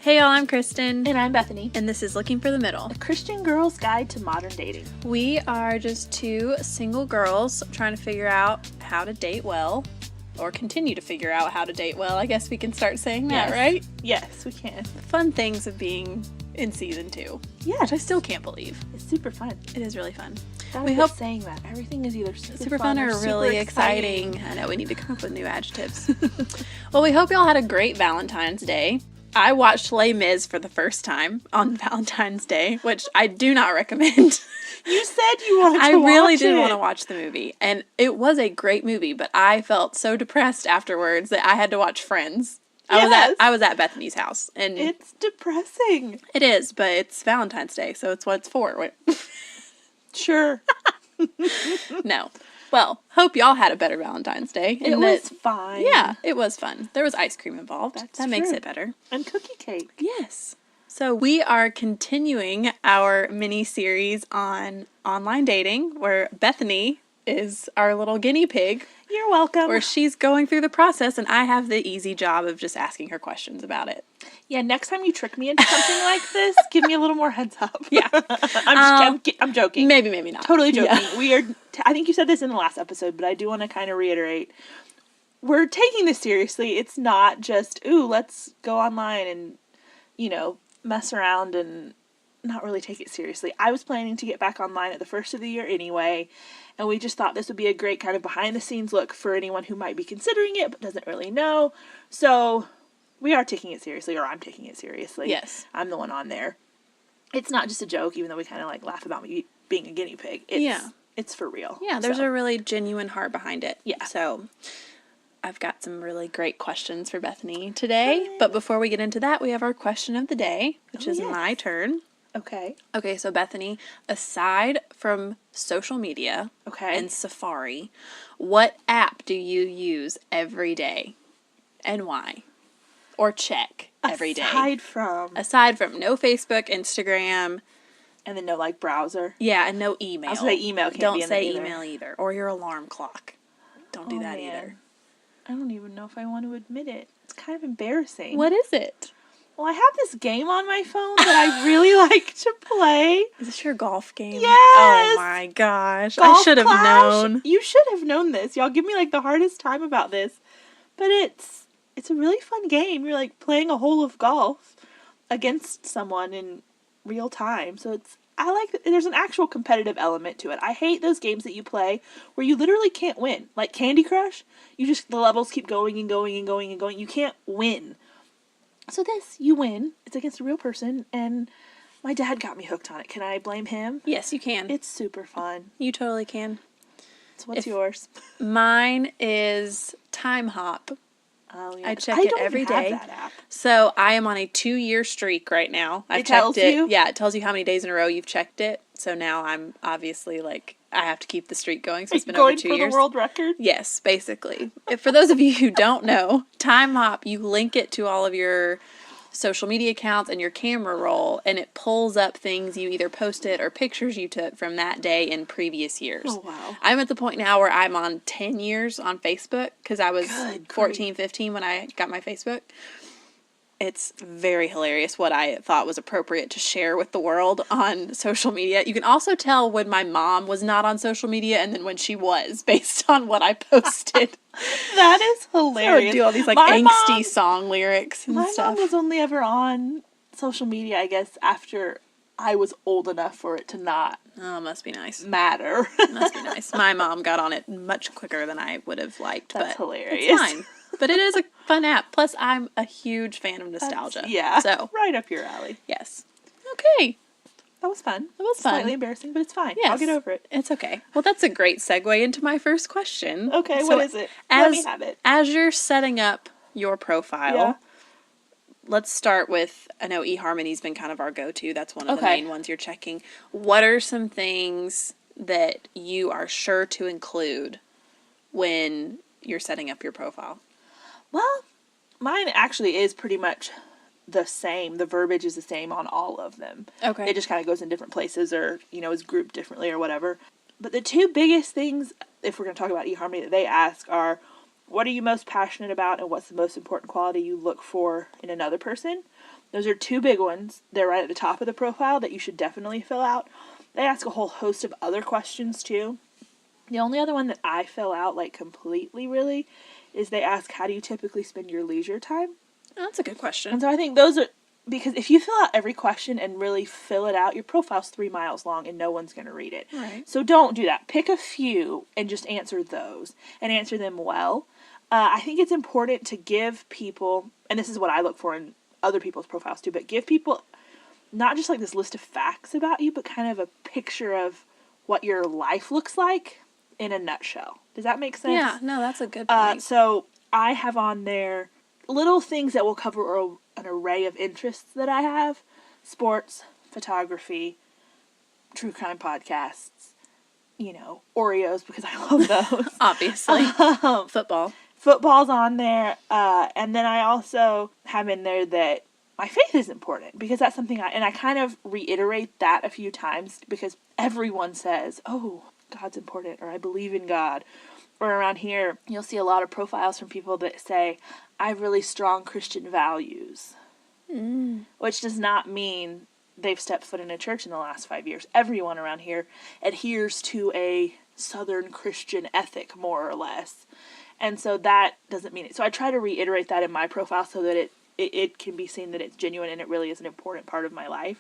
Hey y'all, I'm Kristen. And I'm Bethany. And this is Looking for the Middle, A Christian girl's guide to modern dating. We are just two single girls trying to figure out how to date well, or continue to figure out how to date well. I guess we can start saying that, right? Yes, we can. The fun things of being in season 2. Yeah. Which I still can't believe. It's super fun. It is really fun. We hope saying that. Everything is either super fun or really super exciting. I know we need to come up with new adjectives. Well, we hope y'all had a great Valentine's Day. I watched Les Mis for the first time on Valentine's Day, which I do not recommend. You said you wanted to watch it. I really did want to watch the movie, and it was a great movie, but I felt so depressed afterwards that I had to watch Friends. I was at Bethany's house, and it's depressing. It is, but it's Valentine's Day, so it's what it's for. Sure. No. Well, hope y'all had a better Valentine's Day. It was fine. Yeah, it was fun. There was ice cream involved. That makes it better. And cookie cake. Yes. So we are continuing our mini-series on online dating, where Bethany is our little guinea pig. You're welcome. Where she's going through the process, and I have the easy job of just asking her questions about it. Yeah, next time you trick me into something like this, give me a little more heads up. Yeah. I'm joking. Maybe not. Totally joking. Yeah. I think you said this in the last episode, but I do want to kind of reiterate. We're taking this seriously. It's not just, let's go online and, mess around and not really take it seriously. I was planning to get back online at the first of the year anyway, and we just thought this would be a great kind of behind-the-scenes look for anyone who might be considering it but doesn't really know. So we are taking it seriously, or I'm taking it seriously. Yes. I'm the one on there. It's not just a joke, even though we kind of laugh about me being a guinea pig. It's for real. Yeah, there's a really genuine heart behind it. Yeah. So I've got some really great questions for Bethany today. But before we get into that, we have our question of the day, which is my turn. Okay. Okay, so Bethany, aside from social media and Safari, what app do you use every day and why? Or check every day? Aside from no Facebook, Instagram. And then no browser. Yeah, and no email. I was going to say email can't Don't be in say there email either. Or your alarm clock. Don't do that either. I don't even know if I want to admit it. It's kind of embarrassing. What is it? Well, I have this game on my phone that I really like to play. Is this your golf game? Yes! Oh my gosh. I should have known. You should have known this. Y'all give me the hardest time about this. But it's a really fun game. You're playing a hole of golf against someone in real time. So there's an actual competitive element to it. I hate those games that you play where you literally can't win. Like Candy Crush, the levels keep going and going and going and going. You can't win. So you win. It's against a real person, and my dad got me hooked on it. Can I blame him? Yes, you can. It's super fun. You totally can. So what's yours? Mine is Time Hop. Oh, yeah. I check it every day. Have that app. So I am on a 2-year streak right now. It tells you? Yeah, it tells you how many days in a row you've checked it. So now I'm obviously I have to keep the streak going. So it's been over 2 years. Going for the world record? Yes, basically. For those of you who don't know, Time Hop, you link it to all of your social media accounts and your camera roll, and it pulls up things you either posted or pictures you took from that day in previous years. Oh, wow. I'm at the point now where I'm on 10 years on Facebook because I was 14, 15 when I got my Facebook. It's very hilarious what I thought was appropriate to share with the world on social media. You can also tell when my mom was not on social media and then when she was, based on what I posted. That is hilarious. So I would do all these angsty song lyrics and stuff. My mom was only ever on social media, I guess, after I was old enough for it to not must be nice. Matter. Must be nice. My mom got on it much quicker than I would have liked. That's hilarious. It's fine. But it is a fun app. Plus, I'm a huge fan of nostalgia. So right up your alley. Yes. Okay. That was fun. It was fun. Slightly embarrassing, but it's fine. Yes. I'll get over it. It's okay. Well, that's a great segue into my first question. Okay, what is it? Let me have it. As you're setting up your profile, let's start with, I know eHarmony's been kind of our go-to. That's one of the main ones you're checking. What are some things that you are sure to include when you're setting up your profile? Well, mine actually is pretty much the same. The verbiage is the same on all of them. Okay. It just kind of goes in different places or, is grouped differently or whatever. But the two biggest things, if we're going to talk about eHarmony, that they ask are, what are you most passionate about, and what's the most important quality you look for in another person? Those are two big ones. They're right at the top of the profile that you should definitely fill out. They ask a whole host of other questions too. The only other one that I fill out, like, completely, really, is they ask, how do you typically spend your leisure time? Oh, that's a good question. And so I think those are, because if you fill out every question and really fill it out, your profile's 3 miles long and no one's going to read it. Right. So don't do that. Pick a few and just answer those, and answer them well. I think it's important to give people, and this is what I look for in other people's profiles too, but give people not just like this list of facts about you, but kind of a picture of what your life looks like in a nutshell. Does that make sense? Yeah, no, that's a good point. So I have on there little things that will cover an array of interests that I have. Sports, photography, true crime podcasts, Oreos, because I love those. Obviously. Football. Football's on there. And then I also have in there that my faith is important, because that's something I kind of reiterate that a few times, because everyone says, oh, God's important, or I believe in God. Or around here, you'll see a lot of profiles from people that say, I have really strong Christian values. Which does not mean they've stepped foot in a church in the last 5 years. Everyone around here adheres to a Southern Christian ethic, more or less. And so that doesn't mean it. So I try to reiterate that in my profile so that it can be seen that it's genuine and it really is an important part of my life.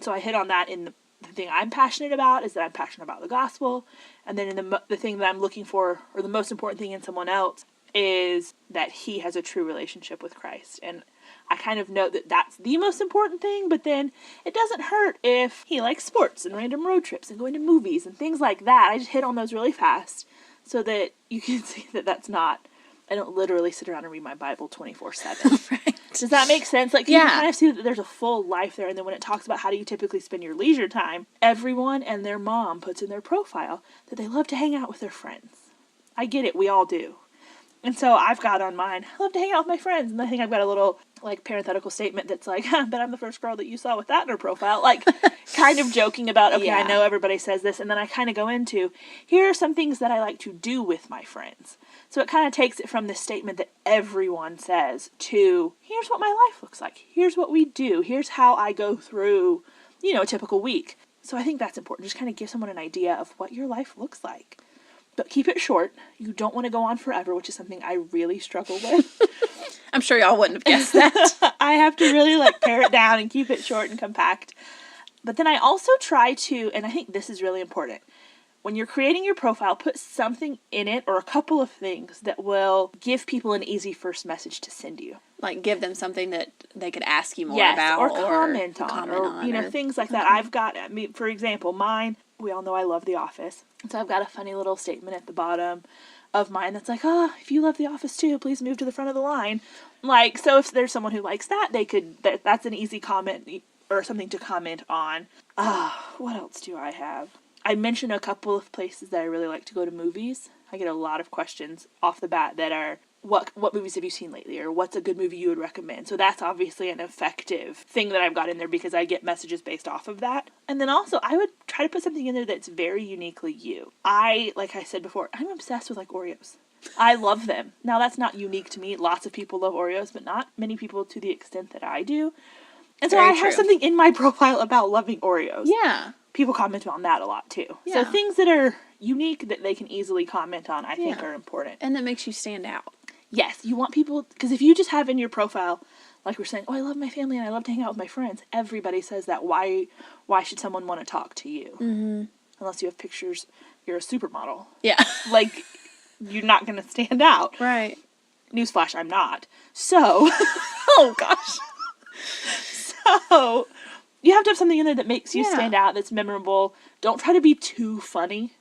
So I hit on that in the thing I'm passionate about is that I'm passionate about the gospel. And then in the thing that I'm looking for, or the most important thing in someone else, is that he has a true relationship with Christ. And I kind of know that that's the most important thing, but then it doesn't hurt if he likes sports and random road trips and going to movies and things like that. I just hit on those really fast so that you can see that that's not, I don't literally sit around and read my Bible 24/7. Right. Does that make sense? Like, you can kind of see that there's a full life there, and then when it talks about how do you typically spend your leisure time, everyone and their mom puts in their profile that they love to hang out with their friends. I get it, we all do. And so I've got on mine, I love to hang out with my friends, and I think I've got a little, like, parenthetical statement that's like, but I'm the first girl that you saw with that in her profile, like, kind of joking about, okay, I know everybody says this, and then I kind of go into, here are some things that I like to do with my friends. So it kind of takes it from this statement that everyone says to, here's what my life looks like, here's what we do, here's how I go through, a typical week. So I think that's important, just kind of give someone an idea of what your life looks like. But keep it short. You don't want to go on forever, which is something I really struggle with. I'm sure y'all wouldn't have guessed that. I have to really pare it down and keep it short and compact. But then I also try to, and I think this is really important, when you're creating your profile, put something in it or a couple of things that will give people an easy first message to send you. Like, give them something that they could ask you more about. Or comment on, or things like that. I've got, for example, mine, we all know I love The Office. So I've got a funny little statement at the bottom of mine that's like, if you love The Office too, please move to the front of the line. Like, so if there's someone who likes that, that's an easy comment or something to comment on. What else do I have? I mentioned a couple of places that I really like to go to movies. I get a lot of questions off the bat that are, what movies have you seen lately? Or what's a good movie you would recommend? So that's obviously an effective thing that I've got in there because I get messages based off of that. And then also, I would try to put something in there that's very uniquely you. Like I said before, I'm obsessed with Oreos. I love them. Now, that's not unique to me. Lots of people love Oreos, but not many people to the extent that I do. And so I have something in my profile about loving Oreos. Yeah. People comment on that a lot too. Yeah. So things that are unique that they can easily comment on, I think are important. And that makes you stand out. Yes, you want people, because if you just have in your profile, like we're saying, I love my family and I love to hang out with my friends. Everybody says that. Why should someone want to talk to you? Mm-hmm. Unless you have pictures, you're a supermodel. Yeah. You're not going to stand out. Right. Newsflash, I'm not. So. Oh, gosh. So, you have to have something in there that makes you stand out, that's memorable. Don't try to be too funny.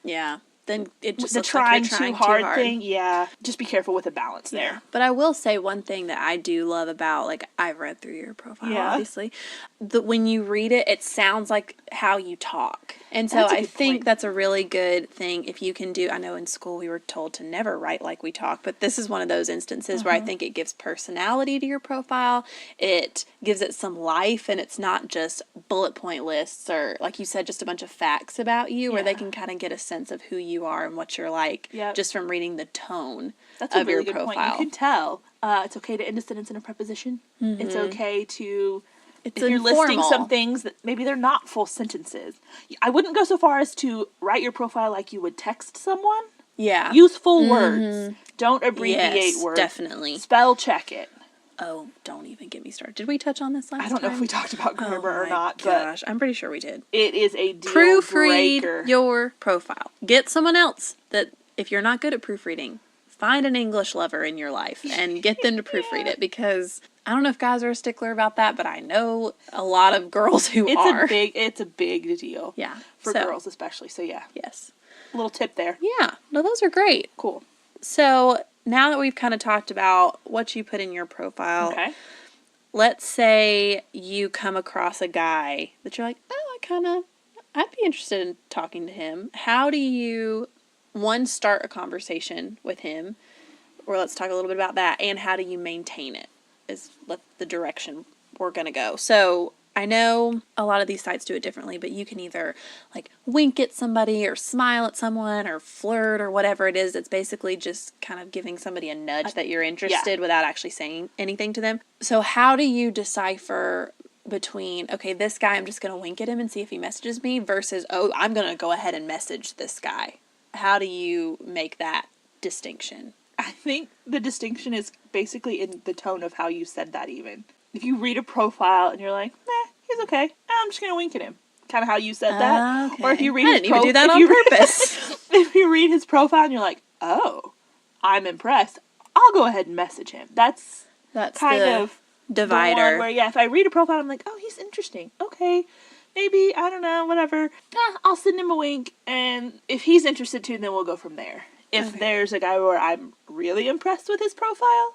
Yeah. Then it just the looks like you're trying too hard thing. Yeah. Just be careful with the balance there. But I will say one thing that I do love about, I've read through your profile, obviously, that when you read it, it sounds like how you talk. And so I think that's a really good thing if you can do. I know in school we were told to never write like we talk, but this is one of those instances where I think it gives personality to your profile. It gives it some life, and it's not just bullet point lists or, like you said, just a bunch of facts about you, where they can kind of get a sense of who you you are and what you're like, Yep. just from reading the tone That's a of really your good profile. point. You can tell. It's okay to end a sentence in a preposition. It's okay to... It's if you're listing informal. some things that maybe they're not full sentences. I wouldn't go so far as to write your profile like you would text someone. Yeah. Use full words. Don't abbreviate Yes, words. definitely. Spell check it. Oh, don't even get me started. Did we touch on this last time? I don't know if we talked about grammar or not, Gosh, I'm pretty sure we did. but it is a deal Proofread breaker. your profile. Get someone else that, if you're not good at proofreading, find an English lover in your life and get them to proofread it, because I don't know if guys are a stickler about that, but I know a lot of girls who are. It's a big deal. Yeah. For girls especially. So yeah. Yes. A little tip there. Yeah. No, those are great. Cool. So now that we've kind of talked about what you put in your profile, Okay. let's say you come across a guy that you're like, oh, I'd be interested in talking to him. How do you, one, start a conversation with him, or let's talk a little bit about that, and how do you maintain it, is the direction we're going to go. So I know a lot of these sites do it differently, but you can either like wink at somebody or smile at someone or flirt or whatever it is. It's basically just kind of giving somebody a nudge that you're interested without actually saying anything to them. So how do you decipher between, okay, this guy, I'm just going to wink at him and see if he messages me, versus, oh, I'm going to go ahead and message this guy? How do you make that distinction? I think the distinction is basically in the tone of how you said that even. If you read a profile and you're like, he's okay, I'm just going to wink at him. Kind of how you said that. Okay. Or if you read I didn't even do that on purpose. If you read his profile and you're like, oh, I'm impressed, I'll go ahead and message him. That's kind the of divider. The one where, if I read a profile, I'm like, oh, he's interesting. Okay, maybe, I don't know, whatever. I'll send him a wink, and if he's interested too, then we'll go from there. If there's a guy where I'm really impressed with his profile,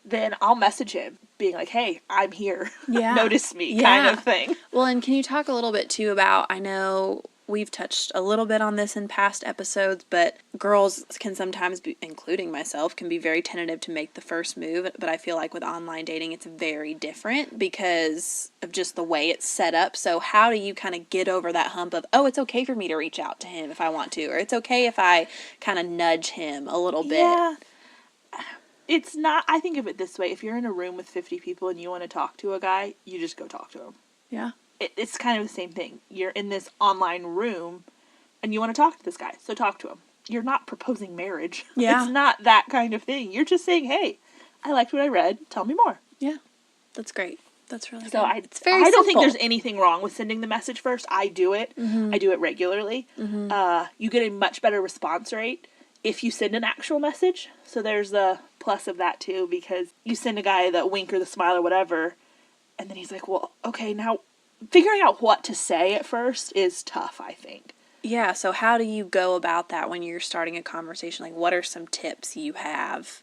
then I'll message him, being like, hey, I'm here. Yeah. Notice me, kind of thing. Well, and can you talk a little bit, too, about, I know we've touched a little bit on this in past episodes, but girls can sometimes be, including myself, can be very tentative to make the first move, but I feel like with online dating, it's very different because of just the way it's set up. So how do you kind of get over that hump of, oh, it's okay for me to reach out to him if I want to, or it's okay if I kind of nudge him a little bit? Yeah. It's not, I think of it this way. If you're in a room with 50 people and you want to talk to a guy, you just go talk to him. Yeah. It's kind of the same thing. You're in this online room and you want to talk to this guy, so talk to him. You're not proposing marriage. Yeah. It's not that kind of thing. You're just saying, hey, I liked what I read. Tell me more. Yeah. That's great. That's really So good. It's very I don't simple. think there's anything wrong with sending the message first. I do it. I do it regularly. You get a much better response rate if you send an actual message. So there's the plus of that too, because you send a guy the wink or the smile or whatever, and then he's like, well, okay, now figuring out what to say at first is tough, I think. Yeah, so how do you go about that when you're starting a conversation? Like, what are some tips you have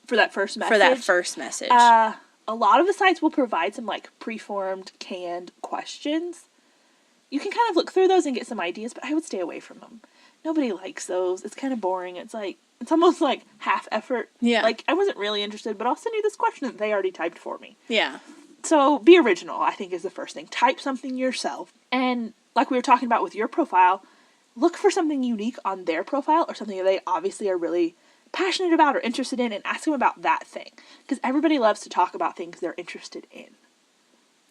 For that first message? A lot of the sites will provide some, like, preformed, canned questions. You can kind of look through those and get some ideas, but I would stay away from them. Nobody likes those. It's kind of boring. It's like, it's almost like half effort. Yeah. Like, I wasn't really interested, but I'll send you this question that they already typed for me. Yeah. So, be original, I think, is the first thing. Type something yourself. And, like we were talking about with your profile, look for something unique on their profile or something that they obviously are really passionate about or interested in, and ask them about that thing. Because everybody loves to talk about things they're interested in.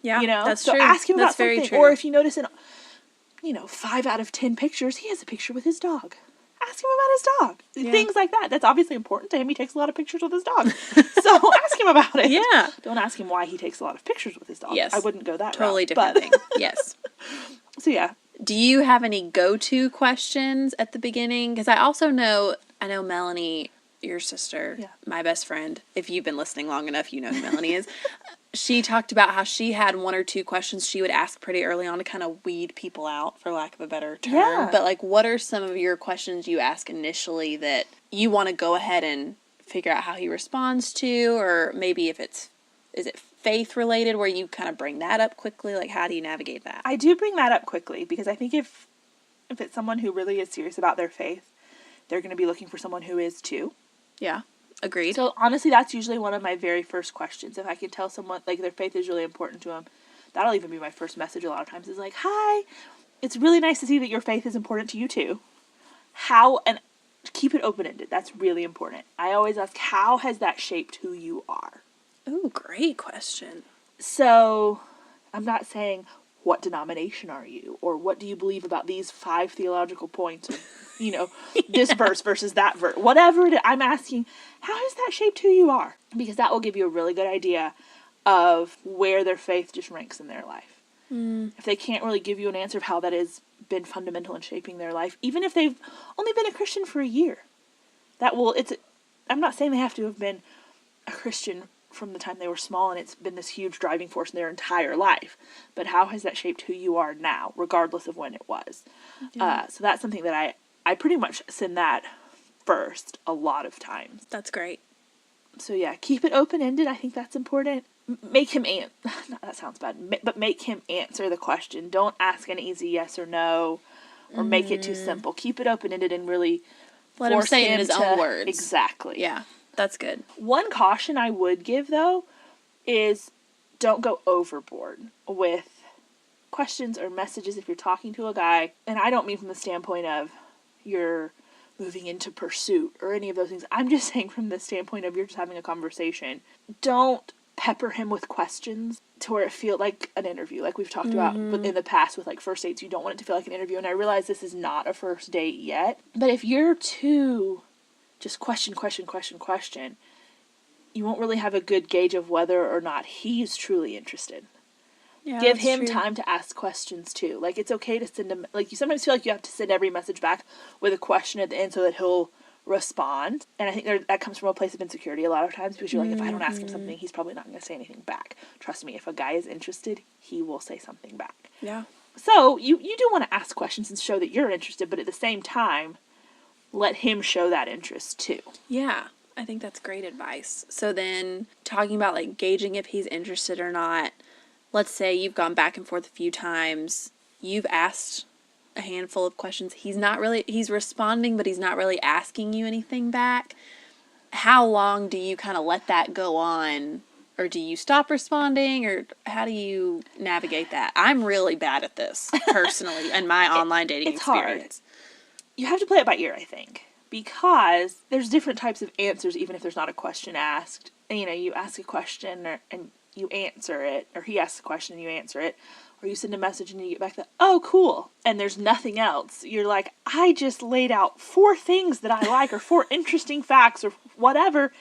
Yeah, You know? that's so true. ask him That's about very something. true. Or if you notice in, 5 out of 10 pictures, he has a picture with his dog. Ask him about his dog. Yeah. Things like that. That's obviously important to him. He takes a lot of pictures with his dog. So ask him about it. Yeah. Don't ask him why he takes a lot of pictures with his dog. Yes. I wouldn't go that Totally route. different thing. Yes. So yeah. Do you have any go-to questions at the beginning? Because I know Melanie, your sister, my best friend, if you've been listening long enough, you know who Melanie is. She talked about how she had 1 or 2 questions she would ask pretty early on to kind of weed people out, for lack of a better term. Yeah. But, like, what are some of your questions you ask initially that you want to go ahead and figure out how he responds to? Or maybe is it faith related where you kind of bring that up quickly? Like, how do you navigate that? I do bring that up quickly because I think if it's someone who really is serious about their faith, they're going to be looking for someone who is too. Yeah. Agreed. So honestly, that's usually one of my very first questions. If I can tell someone, like, their faith is really important to them, that'll even be my first message a lot of times, is like, hi, it's really nice to see that your faith is important to you too. how, and keep it open-ended. That's really important. I always ask, how has that shaped who you are? Ooh, great question. So, I'm not saying, what denomination are you? Or what do you believe about these 5 theological points? Or, this verse versus that verse. Whatever it is, I'm asking, how has that shaped who you are? Because that will give you a really good idea of where their faith just ranks in their life. If they can't really give you an answer of how that has been fundamental in shaping their life, even if they've only been a Christian for a year, I'm not saying they have to have been a Christian from the time they were small and it's been this huge driving force in their entire life, but how has that shaped who you are now, regardless of when it was? Yeah. So that's something that I pretty much send that first a lot of times. That's great. So yeah, keep it open-ended. I think that's important. Make him that sounds bad, but make him answer the question. Don't ask an easy yes or no, or make it too simple. Keep it open-ended and really let him say it in his own words. Exactly. Yeah, that's good. One caution I would give, though, is don't go overboard with questions or messages if you're talking to a guy. And I don't mean from the standpoint of you're moving into pursuit or any of those things. I'm just saying from the standpoint of you're just having a conversation. Don't pepper him with questions to where it feels like an interview, like we've talked about in the past with like first dates. You don't want it to feel like an interview, and I realize this is not a first date yet, but if you're too just question, you won't really have a good gauge of whether or not he's truly interested. Yeah, give him time to ask questions too. Like, it's okay to send him, like, you sometimes feel like you have to send every message back with a question at the end so that he'll respond. And I think that comes from a place of insecurity a lot of times, because you're like, if I don't ask him something, he's probably not going to say anything back. Trust me, if a guy is interested, he will say something back. Yeah. So you do want to ask questions and show that you're interested, but at the same time, let him show that interest too. Yeah, I think that's great advice. So then, talking about like gauging if he's interested or not, let's say you've gone back and forth a few times, you've asked a handful of questions, he's responding, but he's not really asking you anything back. How long do you kind of let that go on? Or do you stop responding? Or how do you navigate that? I'm really bad at this, personally, in my online dating experience. Hard. You have to play it by ear, I think. Because there's different types of answers, even if there's not a question asked. And, you ask a question and you answer it. Or he asks a question and you answer it. Or you send a message and you get back oh, cool. And there's nothing else. You're like, I just laid out 4 things that I like, or 4 interesting facts, or whatever.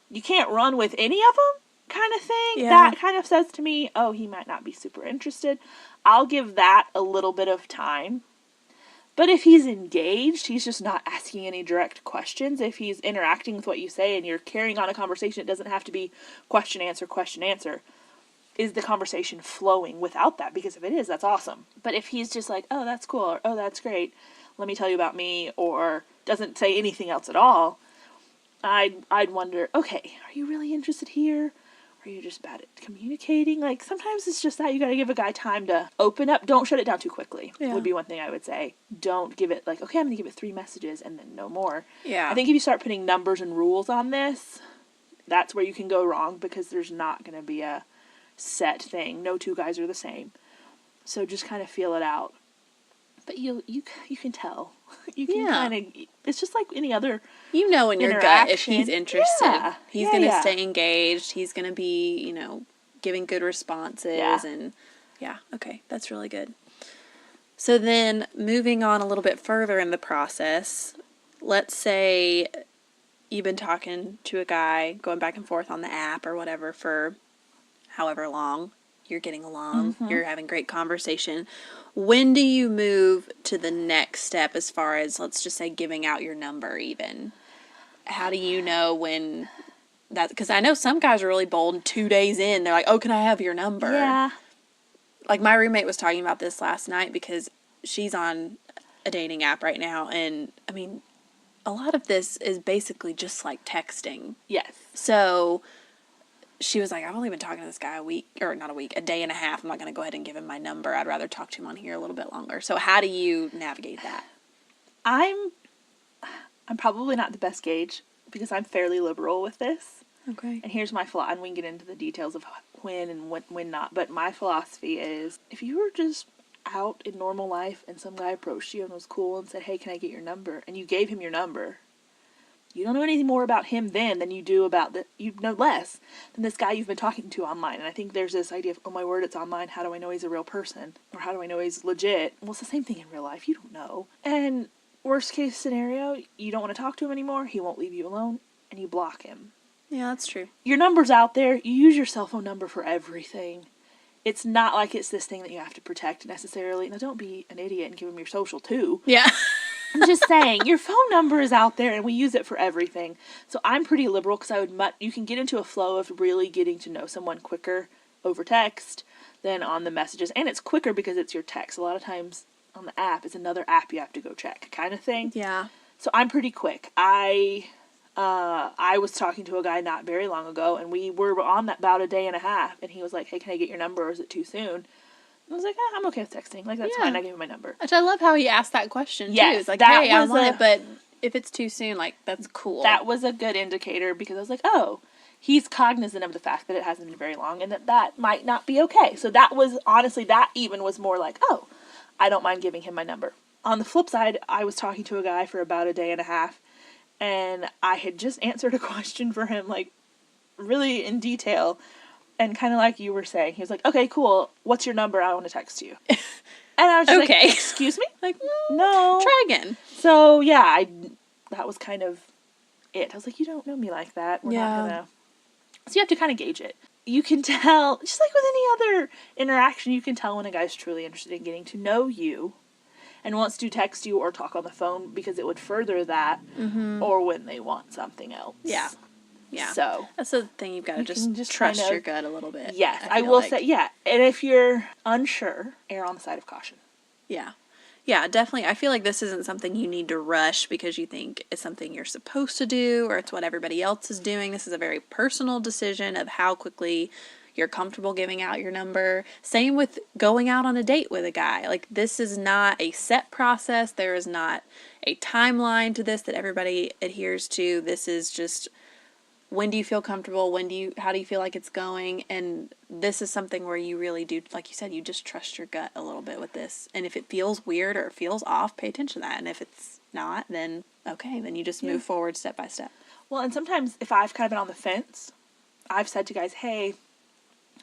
You can't run with any of them, kind of thing. Yeah. That kind of says to me, oh, he might not be super interested. I'll give that a little bit of time. But if he's engaged, he's just not asking any direct questions. If he's interacting with what you say and you're carrying on a conversation, it doesn't have to be question, answer, question, answer. Is the conversation flowing without that? Because if it is, that's awesome. But if he's just like, oh, that's cool, or oh, that's great, let me tell you about me, or doesn't say anything else at all, I'd wonder, okay, are you really interested here? Are you just bad at communicating? Like, sometimes it's just that you gotta give a guy time to open up. Don't shut it down too quickly, would be one thing I would say. Don't give it like, okay, I'm gonna give it 3 messages and then no more. Yeah. I think if you start putting numbers and rules on this, that's where you can go wrong, because there's not gonna be a set thing. No 2 guys are the same. So just kind of feel it out. But you can tell. You can kind of, it's just like any other in your gut if he's interested. Yeah. He's going to stay engaged. He's going to be, giving good responses. Yeah. And okay, that's really good. So then moving on a little bit further in the process, let's say you've been talking to a guy, going back and forth on the app or whatever for however long. You're getting along. Mm-hmm. You're having great conversation. When do you move to the next step as far as, let's just say, giving out your number even? How do you know when that... Because I know some guys are really bold, and 2 days in, they're like, oh, can I have your number? Yeah. Like, my roommate was talking about this last night because she's on a dating app right now, and, I mean, a lot of this is basically just like texting. Yes. So... she was like, I've only been talking to this guy a day and a half. I'm not going to go ahead and give him my number. I'd rather talk to him on here a little bit longer. So how do you navigate that? I'm probably not the best gauge because I'm fairly liberal with this. Okay. And here's my philosophy, and we can get into the details of when and when not. But my philosophy is, if you were just out in normal life and some guy approached you and was cool and said, hey, can I get your number? And you gave him your number. You don't know anything more about him then than you do about you know less than this guy you've been talking to online. And I think there's this idea of, oh my word, it's online. How do I know he's a real person? Or how do I know he's legit? Well, it's the same thing in real life. You don't know. And worst case scenario, you don't want to talk to him anymore. He won't leave you alone and you block him. Yeah, that's true. Your number's out there. You use your cell phone number for everything. It's not like it's this thing that you have to protect necessarily. Now, don't be an idiot and give him your social too. Yeah. I'm just saying, your phone number is out there and we use it for everything. So I'm pretty liberal because you can get into a flow of really getting to know someone quicker over text than on the messages. And it's quicker because it's your text. A lot of times on the app, it's another app you have to go check kind of thing. Yeah. So I'm pretty quick. I was talking to a guy not very long ago and we were on that about a day and a half and he was like, hey, can I get your number or is it too soon? I was like, I'm okay with texting. Like, that's fine. I gave him my number. Which I love how he asked that question, too. Yes, It's like, hey, I want it, but if it's too soon, like, that's cool. That was a good indicator because I was like, oh, he's cognizant of the fact that it hasn't been very long and that might not be okay. So that was, honestly, that even was more like, oh, I don't mind giving him my number. On the flip side, I was talking to a guy for about a day and a half, and I had just answered a question for him, like, really in detail. And kind of like you were saying, he was like, okay, cool. What's your number? I want to text you. And I was just like, excuse me? Like, no. Try again. So, yeah, that was kind of it. I was like, you don't know me like that. We're not going to. So you have to kind of gauge it. You can tell, just like with any other interaction, you can tell when a guy's truly interested in getting to know you and wants to text you or talk on the phone because it would further that, or when they want something else. Yeah. Yeah. So that's the thing, you've got to just trust your gut a little bit. Yes, I will say, yeah. And if you're unsure, err on the side of caution. Yeah. Yeah, definitely. I feel like this isn't something you need to rush because you think it's something you're supposed to do or it's what everybody else is doing. This is a very personal decision of how quickly you're comfortable giving out your number. Same with going out on a date with a guy. Like, this is not a set process. There is not a timeline to this that everybody adheres to. This is just, when do you feel comfortable? How do you feel like it's going? And this is something where you really do, like you said, you just trust your gut a little bit with this. And if it feels weird or it feels off, pay attention to that. And if it's not, then okay, then you just move forward step by step. Well, and sometimes if I've kind of been on the fence, I've said to guys, hey,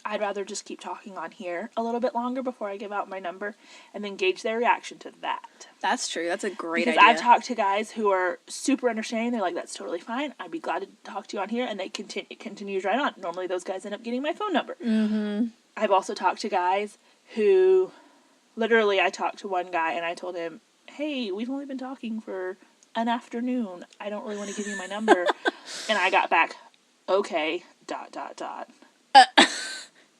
I'd rather just keep talking on here a little bit longer before I give out my number and then gauge their reaction to that. That's true. That's a great idea. Because I've talked to guys who are super understanding. They're like, that's totally fine. I'd be glad to talk to you on here. And they it continues right on. Normally those guys end up getting my phone number. Mm-hmm. I've also talked to guys who, literally, I talked to one guy and I told him, hey, we've only been talking for an afternoon. I don't really want to give you my number. And I got back, okay, ...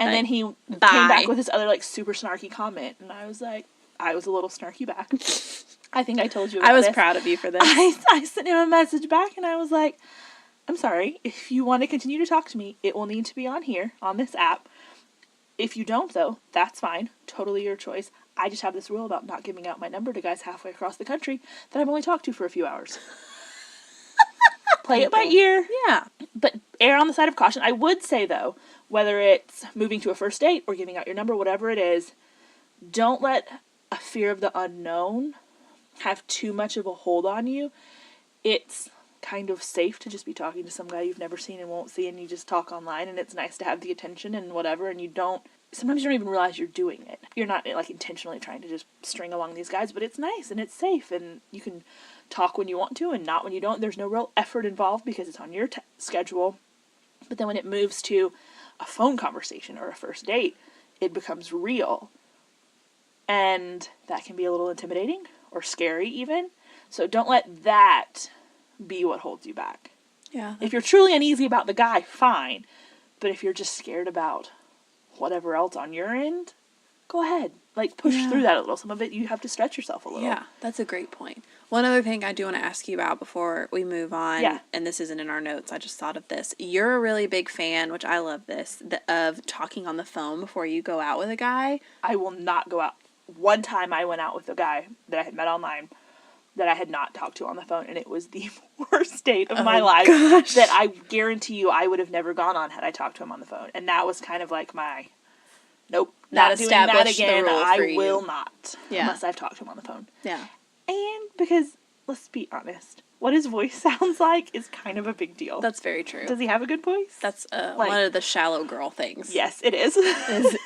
And then he came back with this other, like, super snarky comment. And I was like, I was a little snarky back. I think I told you about I was this. proud of you for this. I sent him a message back and I was like, I'm sorry. If you want to continue to talk to me, it will need to be on here, on this app. If you don't, though, that's fine. Totally your choice. I just have this rule about not giving out my number to guys halfway across the country that I've only talked to for a few hours. Play it by ear. Yeah. But err on the side of caution. I would say, though, whether it's moving to a first date or giving out your number, whatever it is, don't let a fear of the unknown have too much of a hold on you. It's kind of safe to just be talking to some guy you've never seen and won't see, and you just talk online, and it's nice to have the attention and whatever, and sometimes you don't even realize you're doing it. You're not, like, intentionally trying to just string along these guys, but it's nice and it's safe, and you can talk when you want to and not when you don't. There's no real effort involved because it's on your schedule. But then when it moves to a phone conversation or a first date, it becomes real. And that can be a little intimidating or scary even. So don't let that be what holds you back. Yeah. If you're truly uneasy about the guy, fine. But if you're just scared about whatever else on your end, go ahead. Like, push through that a little. Some of it, you have to stretch yourself a little. Yeah, that's a great point. One other thing I do want to ask you about before we move on, and this isn't in our notes, I just thought of this. You're a really big fan, which I love this, of talking on the phone before you go out with a guy. I will not go out. One time I went out with a guy that I had met online that I had not talked to on the phone, and it was the worst date of my life that I guarantee you I would have never gone on had I talked to him on the phone. And that was kind of like my Nope. That Not doing that established the again. rule I for you. will not. Yeah. Unless I've talked to him on the phone. Yeah. And because, let's be honest, what his voice sounds like is kind of a big deal. That's very true. Does he have a good voice? That's one of the shallow girl things. Yes, it is.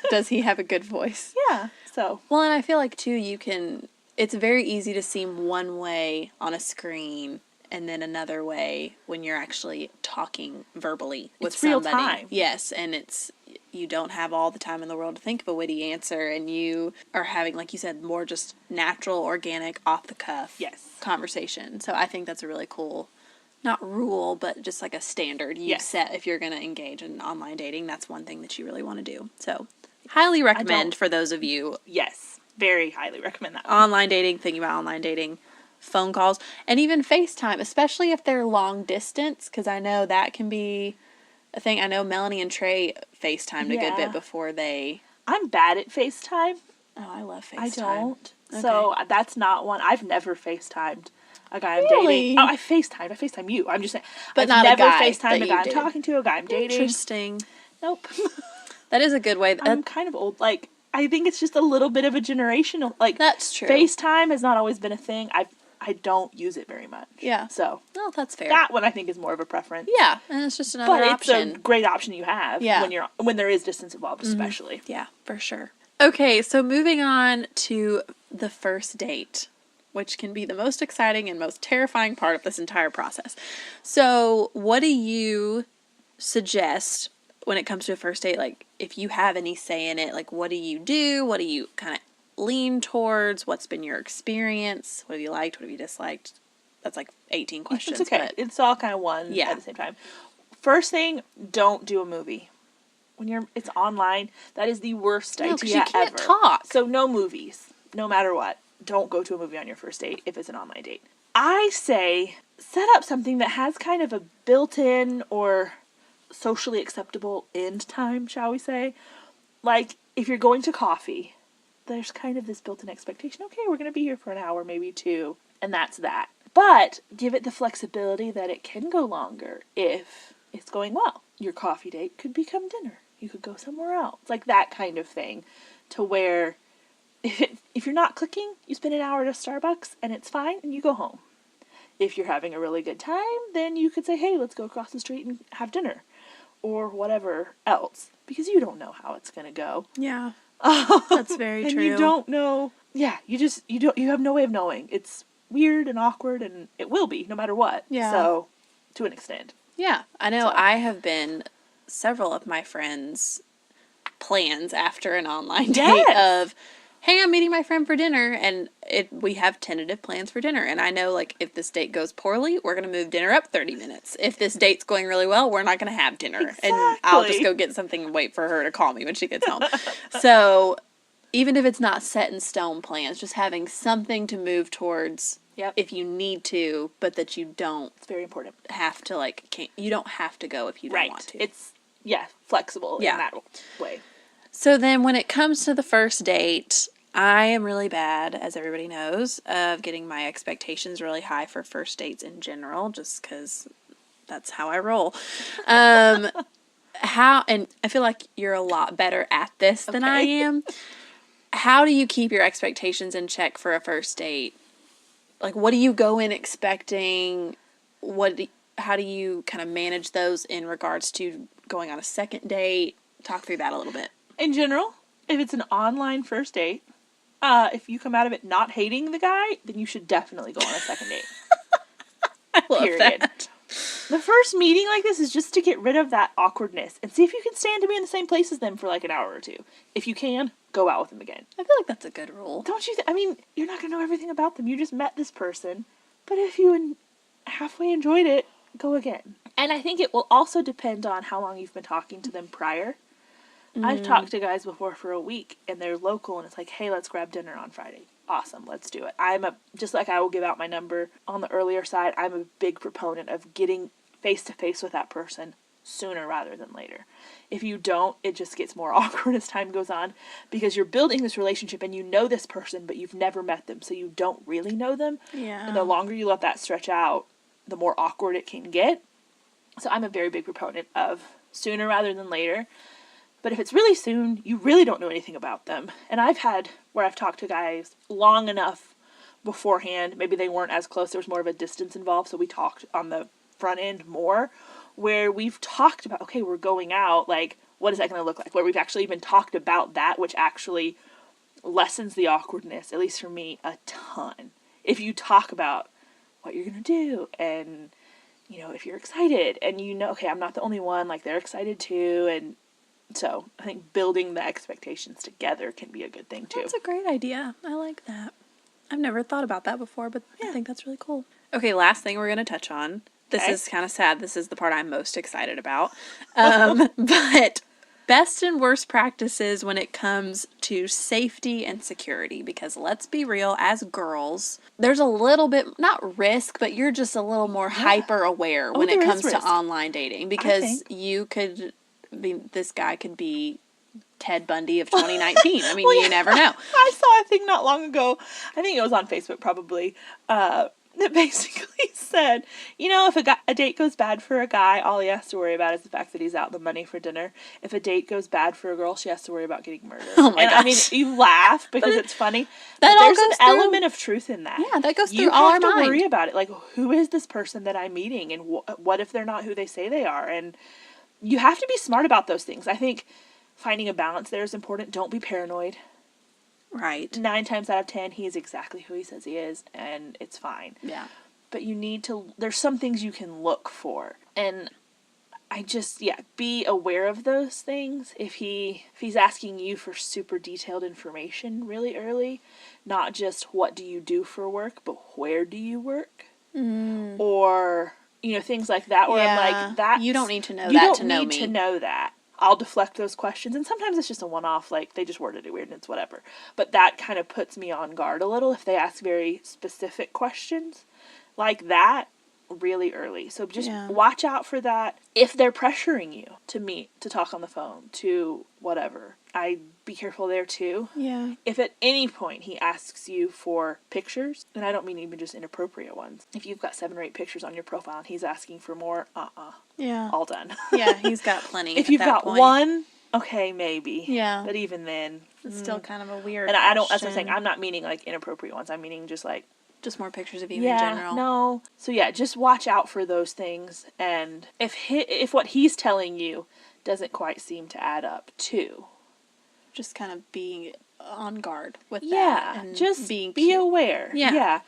Does he have a good voice? Yeah, so. Well, and I feel like, too, it's very easy to seem one way on a screen and then another way when you're actually talking verbally with It's real somebody. time. Yes, and you don't have all the time in the world to think of a witty answer, and you are having, like you said, more just natural, organic, off-the-cuff conversation. So I think that's a really cool, not rule, but just like a standard you set if you're going to engage in online dating. That's one thing that you really want to do. So highly recommend for those of you. Yes, very highly recommend that one. Online dating, thinking about online dating, phone calls, and even FaceTime, especially if they're long distance, because I know that can be a thing. I know Melanie and Trey FaceTimed a good bit before they... I'm bad at FaceTime. Oh, I love FaceTime. I don't. Okay. So that's not one. I've never FaceTimed a guy I'm Really? dating. Oh, I FaceTime you. I'm just saying. But I've not never a guy FaceTimed a guy I'm did. talking to, a guy I'm dating. Interesting. Nope. That is a good way. I'm kind of old. Like, I think it's just a little bit of a generational... Like, that's true. FaceTime has not always been a thing. I don't use it very much. Yeah. So. No, that's fair. That one I think is more of a preference. Yeah, and it's just another option. But it's a great option you have when there is distance involved, especially. Yeah, for sure. Okay, so moving on to the first date, which can be the most exciting and most terrifying part of this entire process. So, what do you suggest when it comes to a first date? Like, if you have any say in it, like, what do you do? What do you kind of lean towards? What's been your experience? What have you liked? What have you disliked? That's like 18 questions. It's okay. But it's all kind of one at the same time. First thing, don't do a movie. When it's online, that is the worst idea ever. You can't talk. So no movies, no matter what. Don't go to a movie on your first date if it's an online date. I say set up something that has kind of a built-in or socially acceptable end time, shall we say. Like, if you're going to coffee, there's kind of this built-in expectation. Okay, we're going to be here for an hour, maybe 2, and that's that. But give it the flexibility that it can go longer if it's going well. Your coffee date could become dinner. You could go somewhere else. Like that kind of thing, to where if you're not clicking, you spend an hour at a Starbucks and it's fine and you go home. If you're having a really good time, then you could say, hey, let's go across the street and have dinner or whatever else, because you don't know how it's going to go. Yeah. That's very true. And you don't know. Yeah, you have no way of knowing. It's weird and awkward, and it will be no matter what. Yeah. So, to an extent. Yeah, I know. I have been several of my friends' plans after an online date of, hey, I'm meeting my friend for dinner, and we have tentative plans for dinner. And I know, like, if this date goes poorly, we're going to move dinner up 30 minutes. If this date's going really well, we're not going to have dinner. Exactly. And I'll just go get something and wait for her to call me when she gets home. So, even if it's not set in stone plans, just having something to move towards if you need to, but that you don't. It's very important. Have to, you don't have to go if you don't want to. It's, flexible in that way. So then when it comes to the first date, I am really bad, as everybody knows, of getting my expectations really high for first dates in general, just because that's how I roll. And I feel like you're a lot better at this than I am. How do you keep your expectations in check for a first date? Like, what do you go in expecting? How do you kind of manage those in regards to going on a second date? Talk through that a little bit. In general, if it's an online first date, if you come out of it not hating the guy, then you should definitely go on a second date. I love that. The first meeting like this is just to get rid of that awkwardness and see if you can stand to be in the same place as them for like an hour or 2. If you can, go out with them again. I feel like that's a good rule. Don't you? I mean, you're not going to know everything about them. You just met this person. But if you halfway enjoyed it, go again. And I think it will also depend on how long you've been talking to them prior. I've talked to guys before for a week, and they're local, and it's like, hey, let's grab dinner on Friday. Awesome, let's do it. Just like I will give out my number on the earlier side, I'm a big proponent of getting face-to-face with that person sooner rather than later. If you don't, it just gets more awkward as time goes on, because you're building this relationship, and you know this person, but you've never met them, so you don't really know them. Yeah. And the longer you let that stretch out, the more awkward it can get. So I'm a very big proponent of sooner rather than later. But if it's really soon, you really don't know anything about them. And I've had where I've talked to guys long enough beforehand, maybe they weren't as close, there was more of a distance involved, so we talked on the front end more, where we've talked about, okay, we're going out, like, what is that going to look like? Where we've actually even talked about that, which actually lessens the awkwardness, at least for me, a ton. If you talk about what you're going to do, and, you know, if you're excited, and you know, okay, I'm not the only one, like, they're excited too, and so I think building the expectations together can be a good thing too. That's a great idea. I like that. I've never thought about that before, but I think that's really cool. Okay, last thing we're going to touch on. This is kind of sad. This is the part I'm most excited about. But best and worst practices when it comes to safety and security. Because let's be real, as girls, there's a little bit, not risk, but you're just a little more hyper aware when it comes to online dating. Because you could be, this guy could be Ted Bundy of 2019. I mean, you never know. I saw a thing not long ago, I think it was on Facebook probably, that basically said, you know, if a date goes bad for a guy, all he has to worry about is the fact that he's out the money for dinner. If a date goes bad for a girl, she has to worry about getting murdered. Oh my gosh. I mean, you laugh because it's funny. But there's an element of truth in that. Yeah, that goes through all our mind. You have to worry about it. Like, who is this person that I'm meeting? And what if they're not who they say they are? And you have to be smart about those things. I think finding a balance there is important. Don't be paranoid. Right. 9 times out of 10, he is exactly who he says he is, and it's fine. Yeah. But you need to, there's some things you can look for. And I just, be aware of those things. If he's asking you for super detailed information really early, not just what do you do for work, but where do you work? Or, you know, things like that, where I'm like, that you don't need to know that to know me. You don't need to know that. I'll deflect those questions, and sometimes it's just a one-off, like, they just worded it weird and it's whatever. But that kind of puts me on guard a little if they ask very specific questions like that really early. So just watch out for that. If they're pressuring you to meet, to talk on the phone, to whatever, I'd be careful there too. Yeah. If at any point he asks you for pictures, and I don't mean even just inappropriate ones, if you've got 7 or 8 pictures on your profile and he's asking for more, yeah, all done. Yeah, he's got plenty. If you've got one, okay, maybe. Yeah. But even then, it's still kind of a weird and I don't, that's what I'm saying, I'm not meaning like inappropriate ones, I'm meaning just like, just more pictures of you in general. No. So just watch out for those things, and if what he's telling you doesn't quite seem to add up too, just kind of being on guard with that. Yeah, and just be aware. Yeah.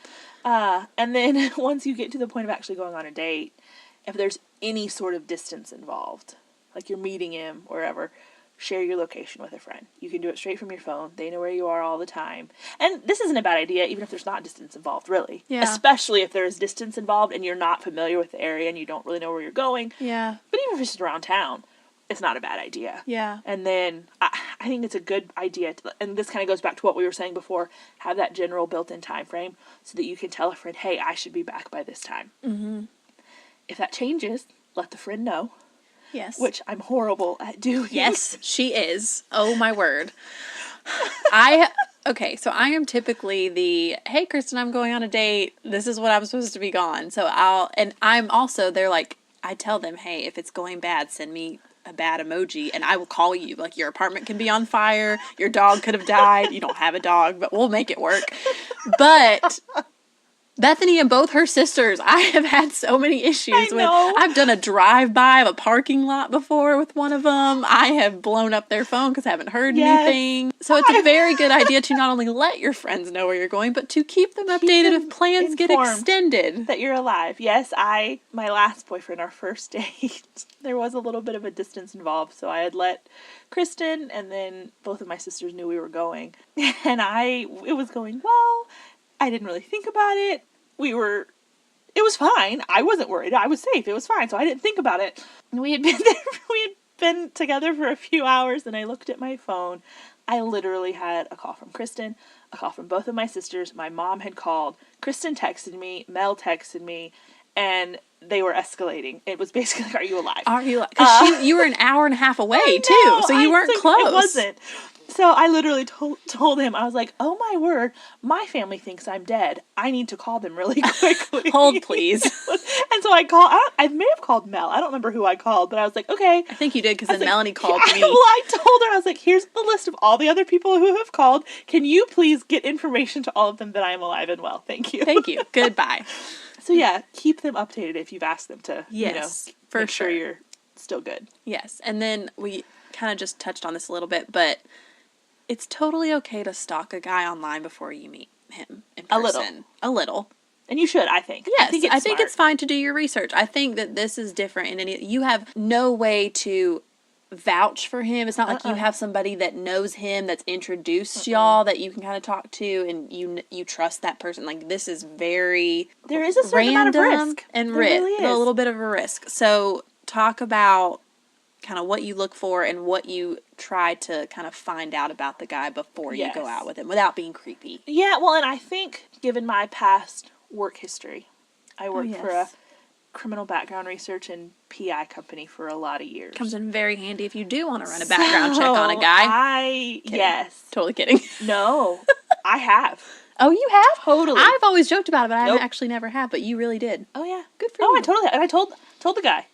And then once you get to the point of actually going on a date, if there's any sort of distance involved, like you're meeting him wherever, share your location with a friend. You can do it straight from your phone. They know where you are all the time. And this isn't a bad idea, even if there's not distance involved, really. Yeah. Especially if there is distance involved and you're not familiar with the area and you don't really know where you're going. Yeah. But even if it's just around town, it's not a bad idea. Yeah. And then I think it's a good idea, and this kind of goes back to what we were saying before, have that general built-in time frame so that you can tell a friend, hey, I should be back by this time. Mm-hmm. If that changes, let the friend know. Yes. Which I'm horrible at doing. Yes, she is. Oh, my word. Okay, so I am typically the, hey, Kristen, I'm going on a date. This is what I'm supposed to be gone. So I'm also, they're like, I tell them, hey, if it's going bad, send me a bad emoji and I will call you. Like, your apartment can be on fire. Your dog could have died. You don't have a dog, but we'll make it work. But Bethany and both her sisters, I have had so many issues with. I've done a drive-by of a parking lot before with one of them. I have blown up their phone because I haven't heard anything. So it's a very good idea to not only let your friends know where you're going, but to keep them updated if plans get extended. That you're alive. Yes, my last boyfriend, our first date, there was a little bit of a distance involved, so I had let Kristen and then both of my sisters knew we were going. And it was going well. I didn't really think about it. It was fine. I wasn't worried. I was safe. It was fine. So I didn't think about it. And we had been together for a few hours, and I looked at my phone. I literally had a call from Kristen, a call from both of my sisters. My mom had called. Kristen texted me. Mel texted me. And they were escalating. It was basically like, are you alive? Are you alive? Because you were an hour and a half away, too. So you weren't close. It wasn't. So I literally told him, I was like, oh my word, my family thinks I'm dead. I need to call them really quickly. Hold, please. And so so I may have called Mel. I don't remember who I called, but I was like, okay. I think you did, because then Melanie called me. Well, I told her, I was like, here's the list of all the other people who have called. Can you please get information to all of them that I am alive and well? Thank you. Thank you. Goodbye. So yeah, keep them updated if you've asked them to, Yes, for make sure you're still good. Yes. And then we kind of just touched on this a little bit, but it's totally okay to stalk a guy online before you meet him in person. A little. And you should, I think. Yes, I think it's fine to do your research. I think that this is different in any. You have no way to vouch for him. It's not like you have somebody that knows him, that's introduced y'all, that you can kind of talk to, and you trust that person. Like, this is very there is a certain amount of risk and there really is. A little bit of a risk. So talk about kind of what you look for and what you try to kind of find out about the guy before you go out with him without being creepy. Yeah, well, and I think given my past work history, I worked for a criminal background research and PI company for a lot of years. Comes in very handy if you do want to run a background check on a guy. Yes. Totally kidding. No, I have. Oh, you have? Totally. I've always joked about it, but I actually never have, but you really did. Oh, yeah. Good for you. Oh, I totally, and I told the guy.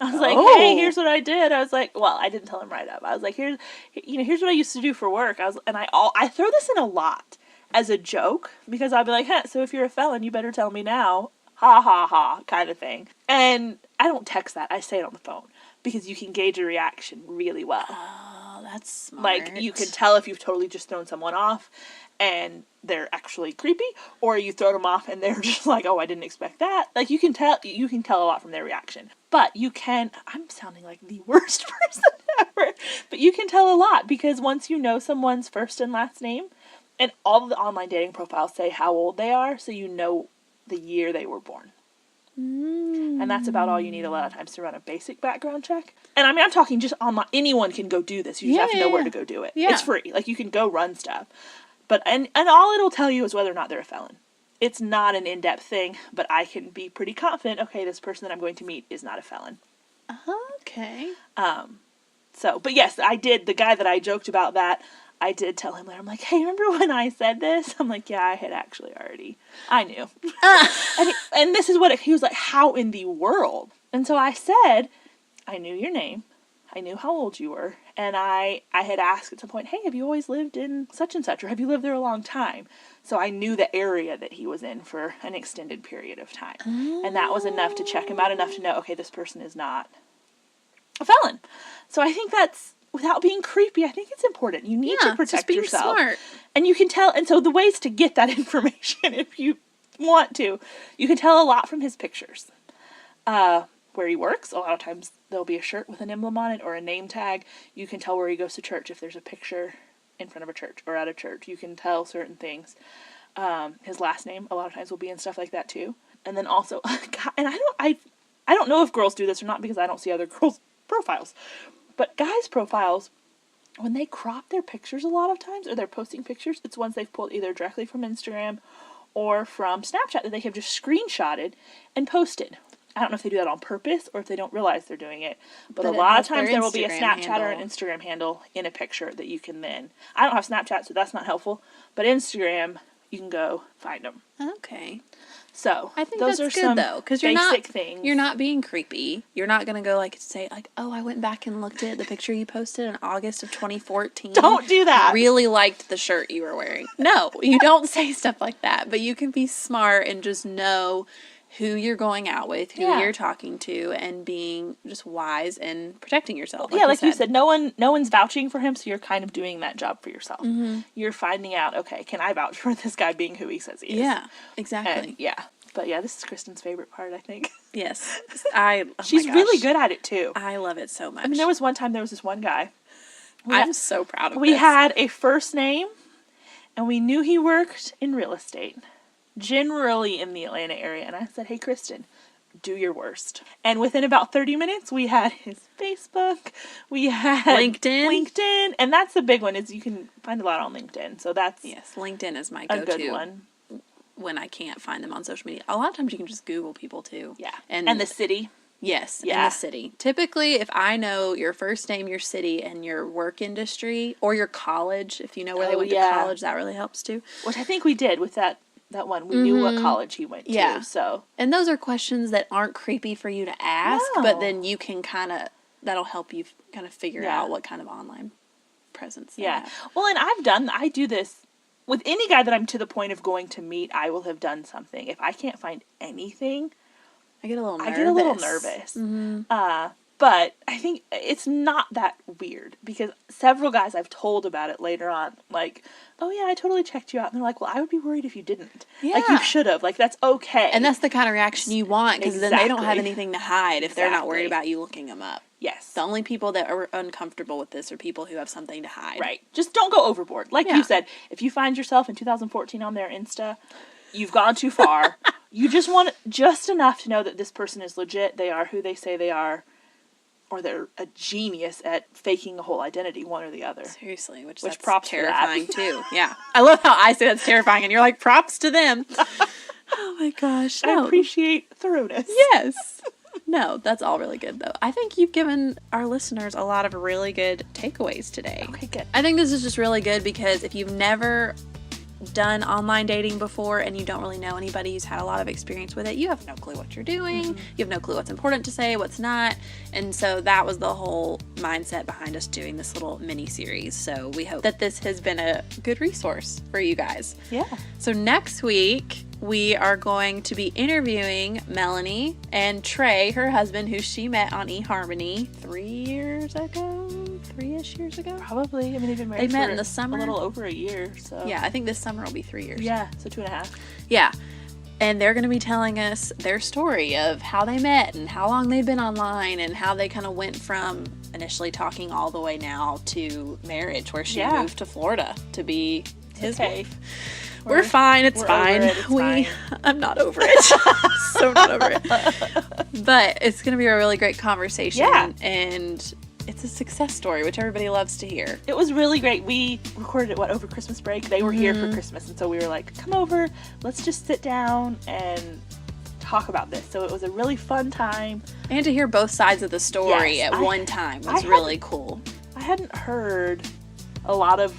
I was like, hey, here's what I did. I was like, well, I didn't tell him right up. I was like, here's what I used to do for work. I throw this in a lot as a joke, because I'll be like, so if you're a felon, you better tell me now. Ha ha ha, kind of thing. And I don't text that. I say it on the phone, because you can gauge a reaction really well. Oh, that's smart. Like, you can tell if you've totally just thrown someone off and they're actually creepy, or you throw them off and they're just like, oh, I didn't expect that. Like, you can tell a lot from their reaction. But I'm sounding like the worst person ever, but you can tell a lot, because once you know someone's first and last name, and all of the online dating profiles say how old they are, so you know the year they were born. And that's about all you need a lot of times to run a basic background check. And I mean, I'm talking just online. Anyone can go do this. You just have to know where to go do it. Yeah. It's free. Like, you can go run stuff. But, and all it'll tell you is whether or not they're a felon. It's not an in-depth thing, but I can be pretty confident, okay, this person that I'm going to meet is not a felon. Okay. So, but yes, I did. The guy that I joked about that, I did tell him later. I'm like, hey, remember when I said this? I'm like, yeah, I had actually already. I knew. And this is what he was like, how in the world? And so I said, I knew your name. I knew how old you were. And I had asked at some point, hey, have you always lived in such and such? Or have you lived there a long time? So I knew the area that he was in for an extended period of time. And that was enough to check him out, enough to know, okay, this person is not a felon. So I think that's, without being creepy, I think it's important. You need to protect yourself. Smart. And you can tell, and so the ways to get that information, if you want to, you can tell a lot from his pictures. Where he works, a lot of times there'll be a shirt with an emblem on it or a name tag. You can tell where he goes to church if there's a picture in front of a church or at a church. You can tell certain things. His last name a lot of times will be in stuff like that too. And then also, and I don't know if girls do this or not, because I don't see other girls' profiles, but guys' profiles, when they crop their pictures a lot of times, or they're posting pictures, it's ones they've pulled either directly from Instagram or from Snapchat that they have just screenshotted and posted. I don't know if they do that on purpose or if they don't realize they're doing it. But a lot of times there will be a Snapchat or an Instagram handle in a picture that you can then... I don't have Snapchat, so that's not helpful. But Instagram, you can go find them. Okay. So, I think those that's are good, some though, because things. You're not being creepy. You're not going to go say, oh, I went back and looked at the picture you posted in August of 2014. Don't do that. Really liked the shirt you were wearing. No, you don't say stuff like that. But you can be smart and just know who you're going out with, who you're talking to, and being just wise and protecting yourself. Like you said, no one's vouching for him, so you're kind of doing that job for yourself. Mm-hmm. You're finding out, okay, can I vouch for this guy being who he says he is? Yeah, exactly. And, but this is Kristen's favorite part, I think. Yes. She's really good at it, too. I love it so much. I mean, there was this one guy. I'm so proud of We had a first name, and we knew he worked in real estate. Generally in the Atlanta area. And I said, hey, Kristen, do your worst. And within about 30 minutes, we had his Facebook. We had LinkedIn. And that's the big one, is you can find a lot on LinkedIn. So that's... Yes, LinkedIn is my go-to. A good one. When I can't find them on social media. A lot of times you can just Google people, too. Yeah. And the city. Yes, in the city. Typically, if I know your first name, your city, and your work industry, or your college, if you know where they went to college, that really helps, too. Which I think we did with that that one. We knew what college he went to, so. And those are questions that aren't creepy for you to ask, but then you can that'll help you kind of figure out what kind of online presence they have. Well, and I do this with any guy that I'm to the point of going to meet. I will have done something. If I can't find anything, I get a little nervous. Mm-hmm. But I think it's not that weird, because several guys I've told about it later on, like, oh yeah, I totally checked you out. And they're like, well, I would be worried if you didn't. Yeah. Like, you should have. Like, that's okay. And that's the kind of reaction you want, because then they don't have anything to hide if they're not worried about you looking them up. Yes. The only people that are uncomfortable with this are people who have something to hide. Right. Just don't go overboard. Like you said, if you find yourself in 2014 on their Insta, you've gone too far. You just want just enough to know that this person is legit. They are who they say they are. Or they're a genius at faking a whole identity, one or the other. Seriously, which props terrifying too. Yeah, I love how I say that's terrifying, and you're like, props to them. Oh my gosh, I appreciate thoroughness. Yes, no, that's all really good though. I think you've given our listeners a lot of really good takeaways today. Okay, good. I think this is just really good because if you've never done online dating before and you don't really know anybody who's had a lot of experience with it, you have no clue what you're doing. Mm-hmm. You have no clue what's important to say, what's not. And so that was the whole mindset behind us doing this little mini series. So we hope that this has been a good resource for you guys. Yeah. So next week we are going to be interviewing Melanie and Trey, her husband, who she met on eHarmony 3-ish years ago. Probably. I mean, they've been married in the summer. A little over a year. So yeah, I think this summer will be 3 years. Yeah, so 2.5. Yeah. And they're going to be telling us their story of how they met and how long they've been online and how they kind of went from initially talking all the way now to marriage, where she moved to Florida to be his wife. We're fine. It's fine. Fine. I'm not over it. So not over it. But it's going to be a really great conversation. Yeah. And it's a success story, which everybody loves to hear. It was really great. We recorded it, over Christmas break? They were here for Christmas, and so we were like, come over, let's just sit down and talk about this. So it was a really fun time. And to hear both sides of the story at one time was really cool. I hadn't heard a lot of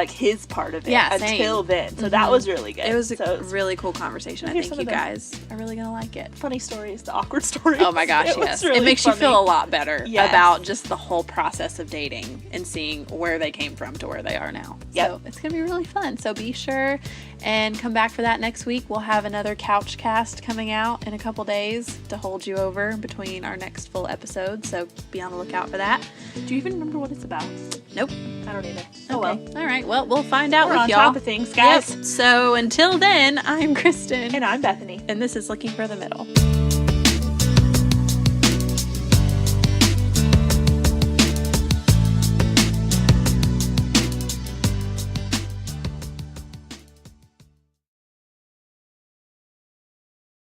his part of it until then. So that was really good. It was a really cool conversation. I think you guys are really going to like it. Funny stories, the awkward stories. Oh my gosh, yes. Really it makes you feel a lot better about just the whole process of dating and seeing where they came from to where they are now. Yep. So it's going to be really fun. So be sure and come back for that next week. We'll have another couch cast coming out in a couple days to hold you over between our next full episode. So be on the lookout for that. Do you even remember what it's about? Nope. I don't either. Oh well. All right. Well, we'll find out with y'all. We're on top of things, guys. Yep. So until then, I'm Kristen. And I'm Bethany. And this is Looking for the Middle.